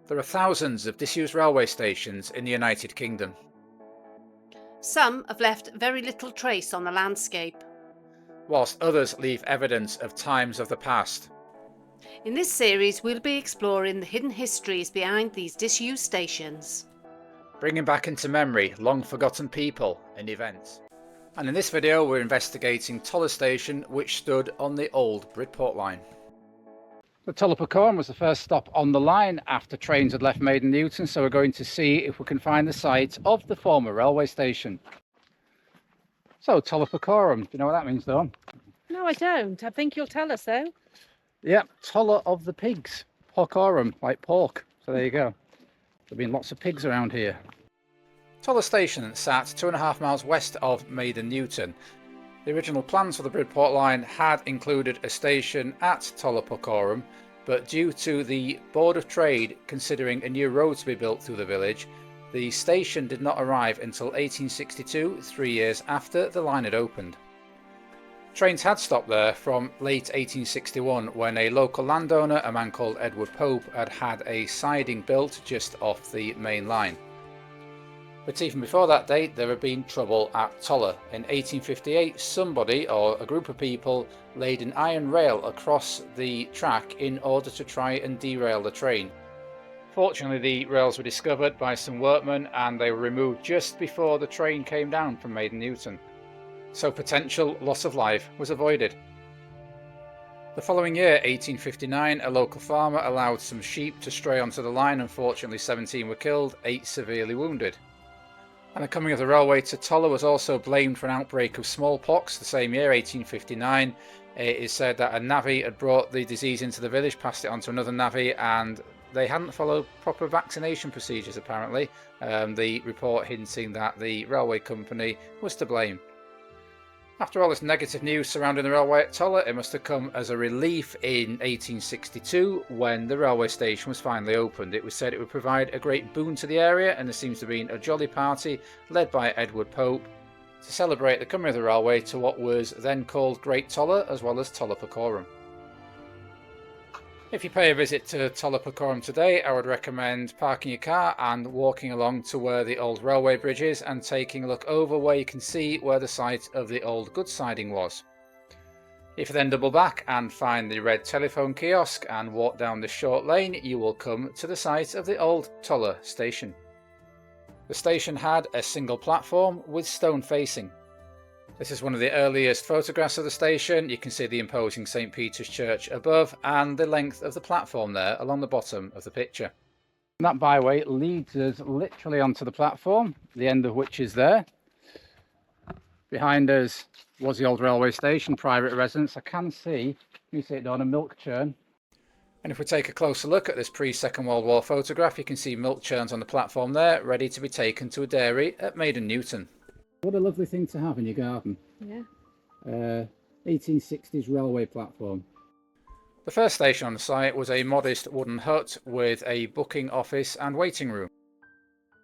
There are thousands of disused railway stations in the United Kingdom. Some have left very little trace on the landscape. Whilst others leave evidence of times of the past. In this series, we'll be exploring the hidden histories behind these disused stations. Bringing back into memory long forgotten people and events. And in this video we're investigating Toller Station, which stood on the old Bridport Line. The Toller Porcorum was the first stop on the line after trains had left Maiden Newton, so we're going to see if we can find the site of the former railway station. So, Toller Porcorum, do you know what that means, Dawn? No, I don't. I think you'll tell us though. Yep, Toller of the pigs. Porcorum, like pork. So there you go. There have been lots of pigs around here. Toller Station sat 2.5 miles west of Maiden Newton. The original plans for the Bridport Line had included a station at Toller Porcorum, but due to the Board of Trade considering a new road to be built through the village, the station did not arrive until 1862, 3 years after the line had opened. Trains had stopped there from late 1861 when a local landowner, a man called Edward Pope, had a siding built just off the main line. But even before that date there had been trouble at Toller. In 1858 somebody or a group of people laid an iron rail across the track in order to try and derail the train. Fortunately the rails were discovered by some workmen and they were removed just before the train came down from Maiden Newton. So potential loss of life was avoided. The following year, 1859, a local farmer allowed some sheep to stray onto the line. Unfortunately 17 were killed, 8 severely wounded. And the coming of the railway to Toller was also blamed for an outbreak of smallpox the same year, 1859. It is said that a navvy had brought the disease into the village, passed it on to another navvy, and they hadn't followed proper vaccination procedures apparently. The report hinting that the railway company was to blame. After all this negative news surrounding the railway at Toller, it must have come as a relief in 1862 when the railway station was finally opened. It was said it would provide a great boon to the area, and there seems to have been a jolly party led by Edward Pope to celebrate the coming of the railway to what was then called Great Toller as well as Toller Porcorum. If you pay a visit to Toller Porcorum today, I would recommend parking your car and walking along to where the old railway bridge is and taking a look over where you can see where the site of the old goods siding was. If you then double back and find the red telephone kiosk and walk down this short lane, you will come to the site of the old Toller station. The station had a single platform with stone facing. This is one of the earliest photographs of the station. You can see the imposing St. Peter's Church above and the length of the platform there along the bottom of the picture. That byway leads us literally onto the platform, the end of which is there. Behind us was the old railway station, private residence. I can see, you see it down a milk churn. And if we take a closer look at this pre-Second World War photograph, you can see milk churns on the platform there, ready to be taken to a dairy at Maiden Newton. What a lovely thing to have in your garden. Yeah. 1860s railway platform. The first station on the site was a modest wooden hut with a booking office and waiting room.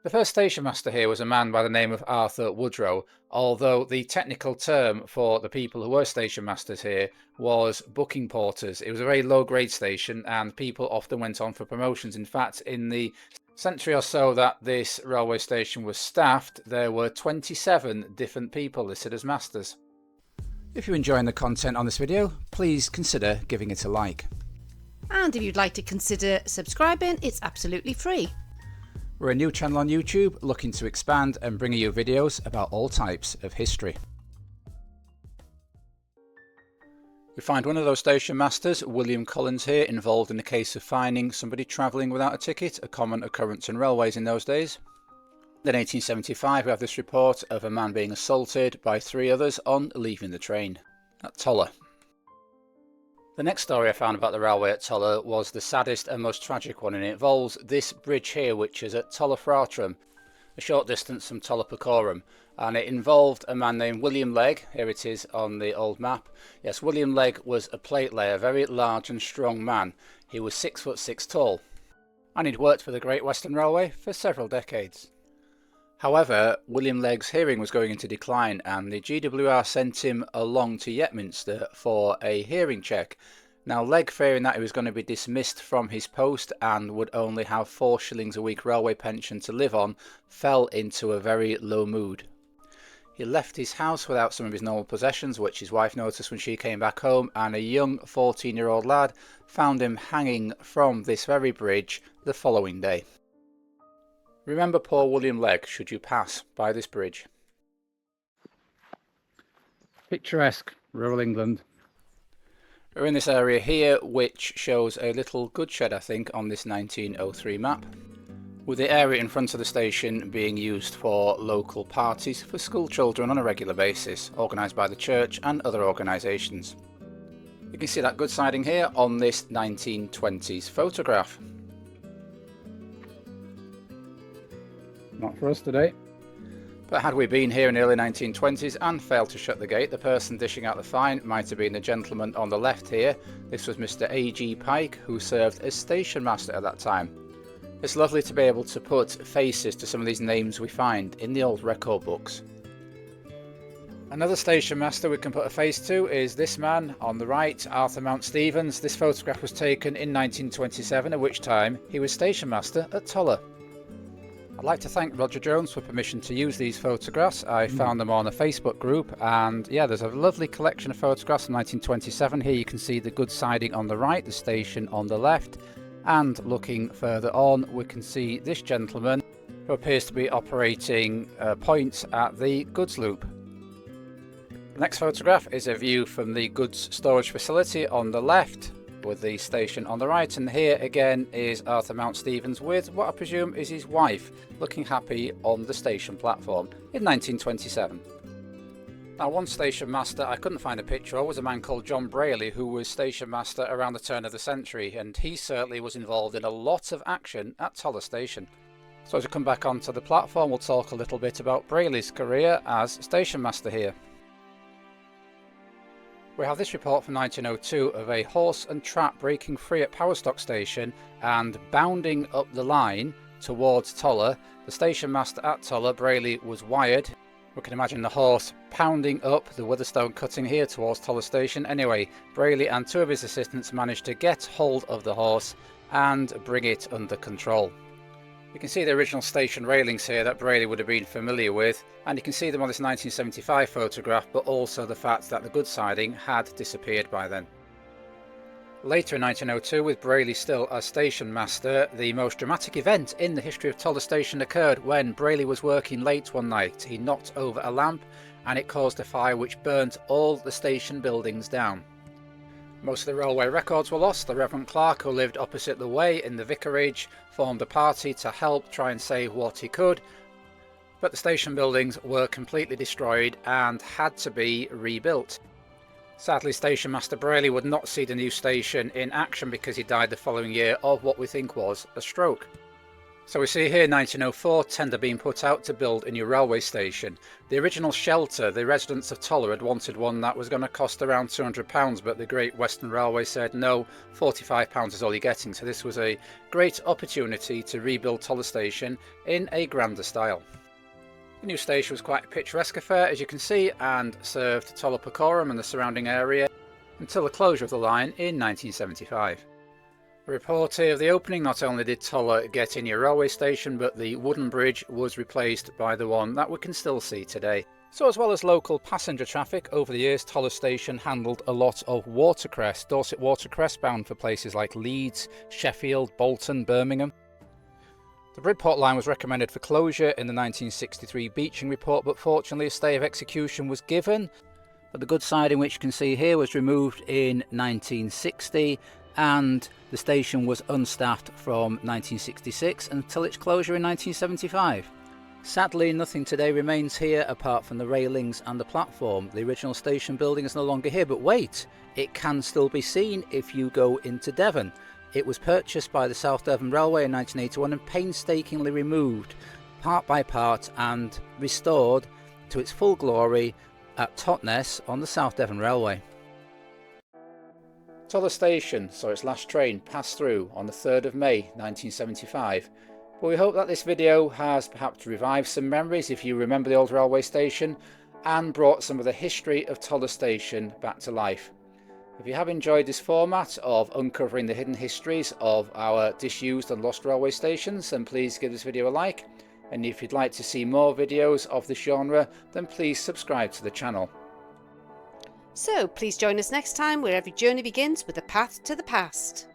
The first station master here was a man by the name of Arthur Woodrow, although the technical term for the people who were station masters here was booking porters. It was a very low grade station and people often went on for promotions. In fact, in the century or so that this railway station was staffed, there were 27 different people listed as masters. If you're enjoying the content on this video, please consider giving it a like. And if you'd like to consider subscribing, it's absolutely free. We're a new channel on YouTube looking to expand and bring you videos about all types of history. We find one of those station masters, William Collins here, involved in the case of finding somebody travelling without a ticket, a common occurrence in railways in those days. Then 1875 we have this report of a man being assaulted by 3 others on leaving the train at Toller. The next story I found about the railway at Toller was the saddest and most tragic one, and it involves this bridge here, which is at Toller Porcorum, a short distance from Toller Porcorum, and it involved a man named William Legg. Here it is on the old map. Yes, William Legg was a plate layer, a very large and strong man. He was 6'6" tall, and he'd worked for the Great Western Railway for several decades. However, William Legg's hearing was going into decline and the GWR sent him along to Yetminster for a hearing check. Now Legg, fearing that he was going to be dismissed from his post and would only have 4 shillings a week railway pension to live on, fell into a very low mood. He left his house without some of his normal possessions, which his wife noticed when she came back home, and a young 14-year-old lad found him hanging from this very bridge the following day. Remember poor William Legg should you pass by this bridge. Picturesque rural England. We're in this area here, which shows a little goods shed, I think, on this 1903 map, with the area in front of the station being used for local parties for school children on a regular basis, organised by the church and other organisations. You can see that goods siding here on this 1920s photograph. Not for us today. But had we been here in the early 1920s and failed to shut the gate, the person dishing out the fine might have been the gentleman on the left here. This was Mr. A.G. Pike, who served as station master at that time. It's lovely to be able to put faces to some of these names we find in the old record books. Another station master we can put a face to is this man on the right, Arthur Mount Stevens. This photograph was taken in 1927, at which time he was station master at Toller. I'd like to thank Roger Jones for permission to use these photographs. I found them on a Facebook group, and yeah, there's a lovely collection of photographs from 1927. Here you can see the goods siding on the right, the station on the left, and looking further on we can see this gentleman who appears to be operating points at the goods loop. The next photograph is a view from the goods storage facility on the left, with the station on the right, and here again is Arthur Mount Stevens with what I presume is his wife, looking happy on the station platform in 1927. Now, one station master I couldn't find a picture of was a man called John Brayley, who was station master around the turn of the century, and he certainly was involved in a lot of action at Toller Station. So as we come back onto the platform, we'll talk a little bit about Brayley's career as station master here. We have this report from 1902 of a horse and trap breaking free at Powerstock Station and bounding up the line towards Toller. The station master at Toller, Brayley, was wired. We can imagine the horse pounding up the Witherstone cutting here towards Toller Station. Anyway, Brayley and 2 of his assistants managed to get hold of the horse and bring it under control. You can see the original station railings here that Brayley would have been familiar with, and you can see them on this 1975 photograph, but also the fact that the goods siding had disappeared by then. Later in 1902, with Brayley still as station master, the most dramatic event in the history of Toller Station occurred when Brayley was working late one night. He knocked over a lamp and it caused a fire which burnt all the station buildings down. Most of the railway records were lost. The Reverend Clark, who lived opposite the way in the vicarage, formed a party to help try and save what he could, but the station buildings were completely destroyed and had to be rebuilt. Sadly, Station Master Brayley would not see the new station in action because he died the following year of what we think was a stroke. So we see here 1904 tender being put out to build a new railway station. The original shelter, the residents of Toller had wanted one that was going to cost around £200, but the Great Western Railway said no, £45 is all you're getting. So this was a great opportunity to rebuild Toller Station in a grander style. The new station was quite a picturesque affair, as you can see, and served Toller Porcorum and the surrounding area until the closure of the line in 1975. A report here of the opening: not only did Toller get a new railway station, but the wooden bridge was replaced by the one that we can still see today. So as well as local passenger traffic, over the years Toller Station handled a lot of watercress, Dorset watercress bound for places like Leeds, Sheffield, Bolton, Birmingham. The Bridport Line was recommended for closure in the 1963 Beeching report, but fortunately a stay of execution was given. But the goods siding, which you can see here, was removed in 1960, and the station was unstaffed from 1966 until its closure in 1975. Sadly, nothing today remains here apart from the railings and the platform. The original station building is no longer here, but wait, it can still be seen if you go into Devon. It was purchased by the South Devon Railway in 1981 and painstakingly removed part by part and restored to its full glory at Totnes on the South Devon Railway. Toller Station saw its last train pass through on the 3rd of May 1975, but we hope that this video has perhaps revived some memories if you remember the old railway station and brought some of the history of Toller Station back to life. If you have enjoyed this format of uncovering the hidden histories of our disused and lost railway stations, then please give this video a like. And if you'd like to see more videos of this genre, then please subscribe to the channel. So please join us next time where every journey begins with a path to the past.